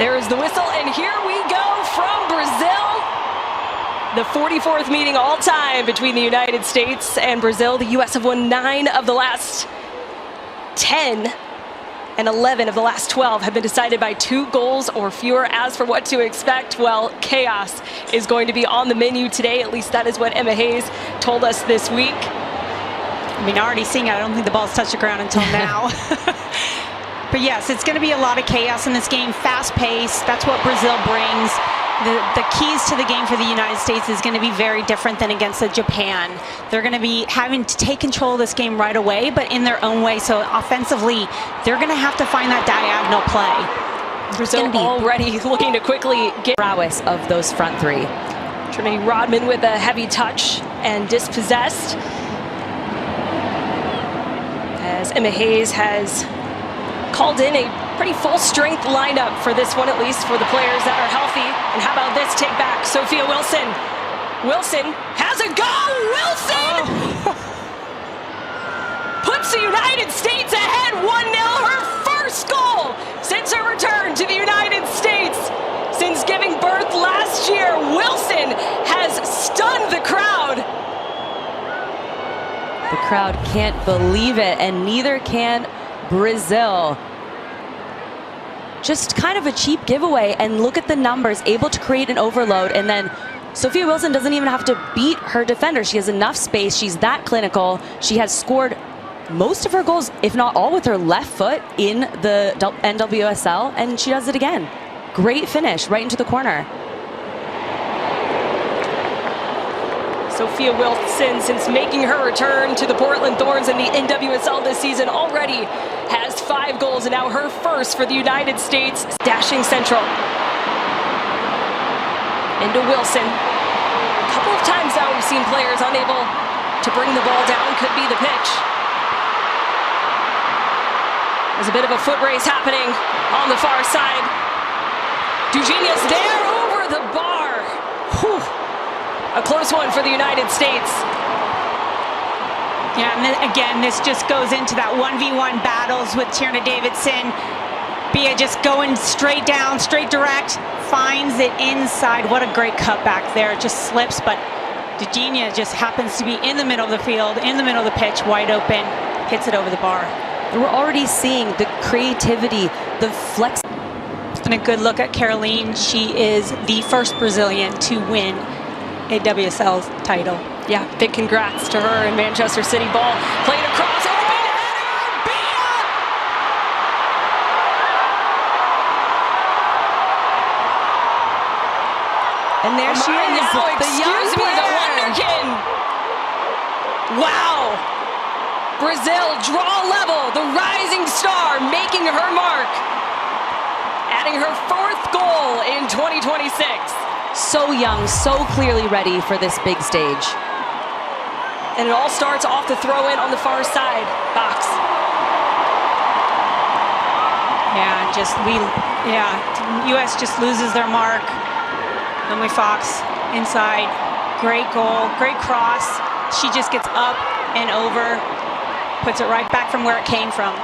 There is the whistle, and here we go from Brazil. The 44th meeting all time between the United States and Brazil. The U.S. have won 9 of the last 10, and 11 of the last 12 have been decided by 2 goals or fewer. As for what to expect, well, chaos is going to be on the menu today. At least that is what Emma Hayes told us this week. I mean, already seeing it, I don't think the ball's touched the ground until now. But yes, it's going to be a lot of chaos in this game. Fast pace, that's what Brazil brings. The keys to the game for the United States is going to be very different than against Japan. They're going to be having to take control of this game right away, but in their own way. So offensively, they're going to have to find that diagonal play. Brazil already looking to quickly get prowess of those front 3. Trinity Rodman with a heavy touch and dispossessed. As Emma Hayes has called in a pretty full-strength lineup for this one, at least for the players that are healthy. And how about this take back? Sophia Wilson. Wilson has a go! Wilson! Puts the United States ahead 1-0. Her first goal since her return to the United States. Since giving birth last year, Wilson has stunned the crowd. The crowd can't believe it, and neither can Brazil. Just kind of a cheap giveaway, and look at the numbers, able to create an overload, and then Sophia Wilson doesn't even have to beat her defender. She has enough space, she's that clinical. She has scored most of her goals, if not all, with her left foot in the NWSL, and she does it again. Great finish, right into the corner. Sophia Wilson, since making her return to the Portland Thorns in the NWSL this season, already has 5 goals, and now her first for the United States. Dashing central. Into Wilson. A couple of times now we've seen players unable to bring the ball down. Could be the pitch. There's a bit of a foot race happening on the far side. Dugenia's there over the bar. Whew. A close one for the United States. Yeah, and then again, this just goes into that 1v1 battles with Tierna Davidson. Bia just going straight down, straight direct, finds it inside. What a great cutback there. It just slips, but Dugenia just happens to be in the middle of the field, in the middle of the pitch, wide open, hits it over the bar. We're already seeing the creativity, the flex. And a good look at Caroline. She is the first Brazilian to win a WSL title. Yeah, big congrats to her in Manchester City. Ball played across, open header, Bia! And there she is, the young player. The wonderkin. Wow! Brazil draw level, the rising star making her mark, adding her 4th goal in 2026. So young, so clearly ready for this big stage. And it all starts off the throw-in on the far side box. Yeah, U.S. just loses their mark. Emily Fox inside, great goal, great cross. She just gets up and over, puts it right back from where it came from.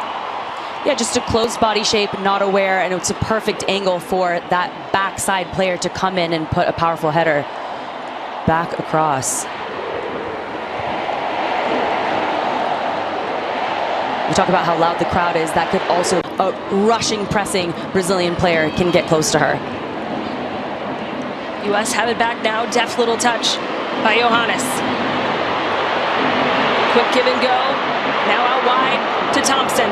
Yeah, just a closed body shape, not aware, and it's a perfect angle for that backside player to come in and put a powerful header back across. We talk about how loud the crowd is. That could also, a rushing, pressing Brazilian player can get close to her. U.S. have it back now. Deft little touch by Johannes. Quick give and go. Now out wide to Thompson.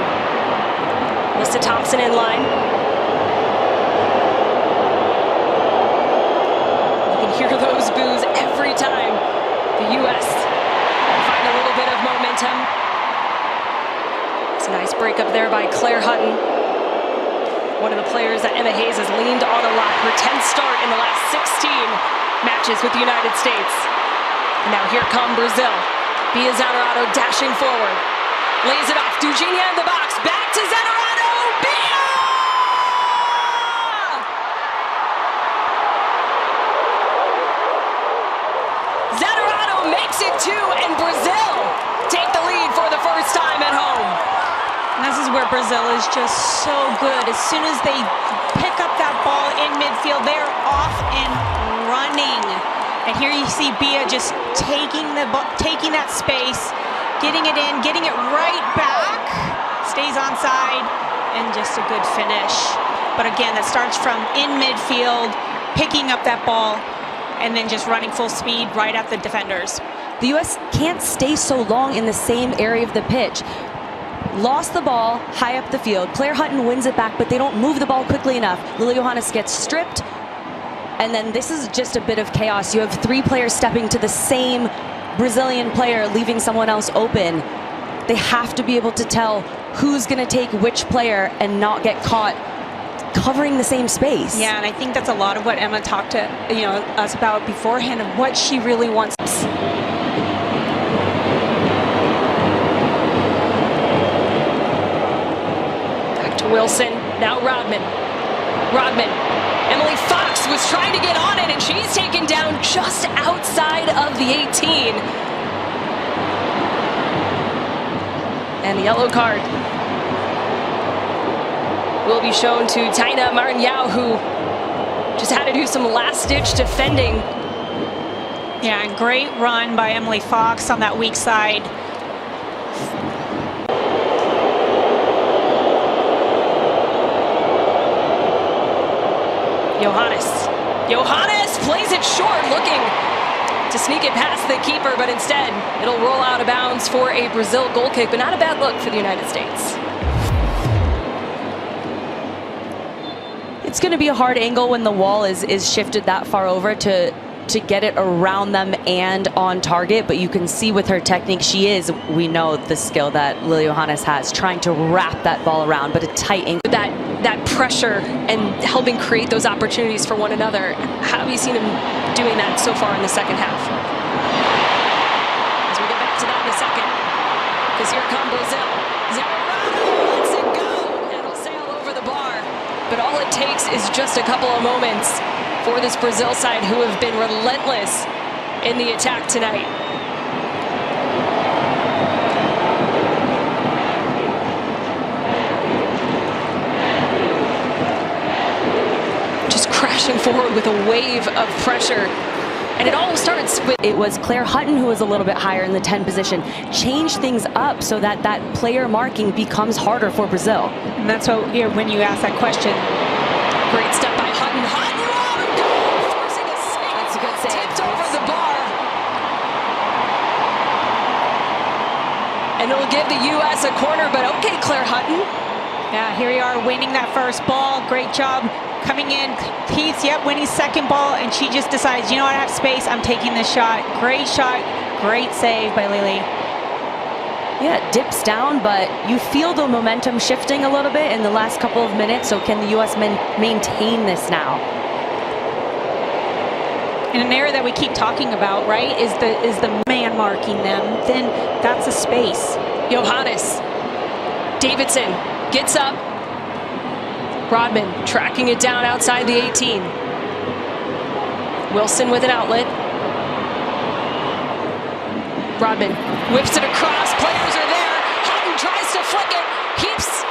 Melissa Thompson in line. You can hear those boos every time the U.S. find a little bit of momentum. It's a nice break up there by Claire Hutton. One of the players that Emma Hayes has leaned on a lot. Her 10th start in the last 16 matches with the United States. And now here come Brazil. Bia Zanerato dashing forward. Lays it off. Dugenia in the box. Back to Zanerato. Bia! Zanerato makes it 2, and Brazil take the lead for the first time at home. And this is where Brazil is just so good. As soon as they pick up that ball midfield. They're off and running. And here you see Bia just taking that space, getting it in, getting it right back, stays onside, and just a good finish. But again, that starts from in midfield, picking up that ball, and then just running full speed right at the defenders. The U.S. can't stay so long in the same area of the pitch. Lost the ball high up the field. Claire Hutton wins it back, but they don't move the ball quickly enough. Lily Johannes gets stripped. And then this is just a bit of chaos. You have 3 players stepping to the same Brazilian player, leaving someone else open. They have to be able to tell who's going to take which player and not get caught covering the same space. Yeah, and I think that's a lot of what Emma talked to us about beforehand, of what she really wants. Back to Wilson, now Rodman. Emily Fox was trying to get on it, and she's taken down just outside of the 18. And the yellow card will be shown to Taina Martinyao, who just had to do some last-ditch defending. Yeah, and great run by Emily Fox on that weak side. Johannes plays it short, looking to sneak it past the keeper, but instead it'll roll out of bounds for a Brazil goal kick, but not a bad look for the United States. It's going to be a hard angle when the wall is shifted that far over to get it around them and on target, but you can see with her technique, we know the skill that Lily Johannes has, trying to wrap that ball around, but a tight angle. That pressure and helping create those opportunities for one another. How have you seen him doing that so far in the second half? As we get back to that in a second, because here come Brazil. Zamorano lets it go, and it'll sail over the bar. But all it takes is just a couple of moments for this Brazil side, who have been relentless in the attack tonight. Crashing forward with a wave of pressure, and it all starts with... It was Claire Hutton who was a little bit higher in the 10 position. Change things up so that that player marking becomes harder for Brazil. And that's what, when you ask that question. Great step by Hutton. Forcing a save. That's a good save. Tipped over the bar. And it'll give the U.S. a corner, but okay, Claire Hutton. Yeah, here we are winning that first ball. Great job coming in. Keith's, winning second ball, and she just decides, you know what, I have space, I'm taking this shot. Great shot, great save by Lily. Yeah, it dips down, but you feel the momentum shifting a little bit in the last couple of minutes, so can the U.S. men maintain this now? In an area that we keep talking about, right, is the man marking them, then that's a space. Johannes. Davidson gets up. Rodman tracking it down outside the 18. Wilson with an outlet. Rodman whips it across. Players are there. Hutton tries to flick it. Keeps.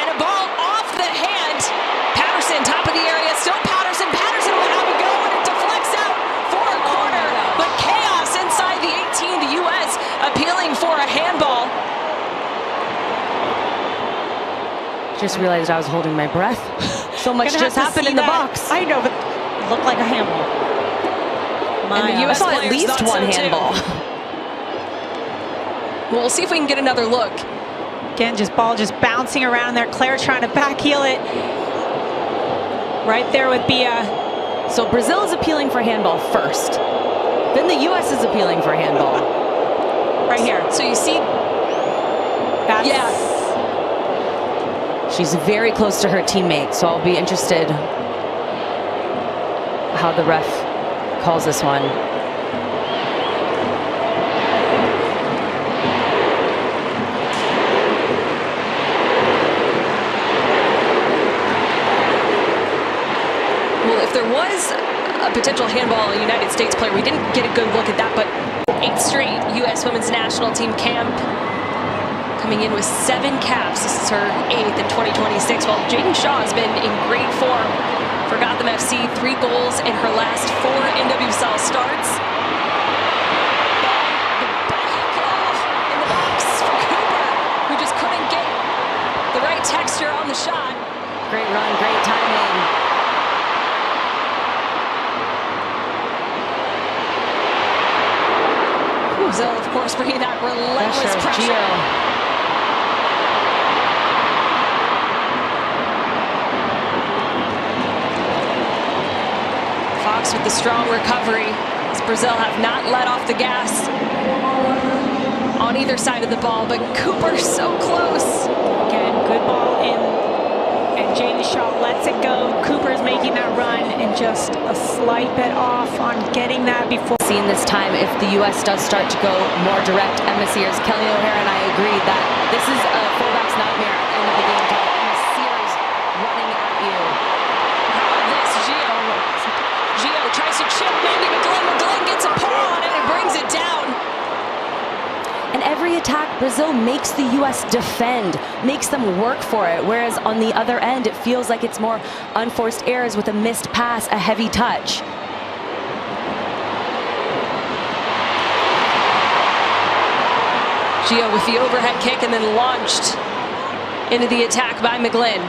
And a ball off the hand. Patterson, top of the area. Still Patterson. Patterson will have a go, and it deflects out for a corner. But chaos inside the 18. The U.S. appealing for a handball. Just realized I was holding my breath. So much just happened in the box. I know, but it looked like a handball. And the U.S. saw at least one handball. Well, we'll see if we can get another look. Again, ball bouncing around there. Claire trying to back heel it. Right there with Bia. So Brazil is appealing for handball first. Then the U.S. is appealing for handball. Right here. So you see, yeah. She's very close to her teammate, so I'll be interested how the ref calls this one. Well, if there was a potential handball, a United States player, we didn't get a good look at that, but 8th straight U.S. women's national team camp. Coming in with 7 caps. This is her 8th in 2026. While Jaden Shaw has been in great form for Gotham FC. see 3 goals in her last 4 NWSL starts. In the box for Cooper, who just couldn't get the right texture on the shot. Great run, great timing. Brazil, of course, bringing that relentless pressure. Fox with the strong recovery, as Brazil have not let off the gas on either side of the ball, but Cooper so close. Again, good ball in, and Jayden Shaw lets it go. Cooper's making that run, and just a slight bit off on getting that before. Seeing this time, if the U.S. does start to go more direct, Emma Sears, Kelly O'Hara and I agree that this is a fullback's nightmare at the end of the game. Emma Sears running at you. How about this, Gio? Gio tries to chip Mandy McGlynn. McGlynn gets a paw on it and brings it down. And every attack, Brazil makes the U.S. defend, makes them work for it. Whereas on the other end, it feels like it's more unforced errors with a missed pass, a heavy touch. Gio with the overhead kick and then launched into the attack by McGlynn.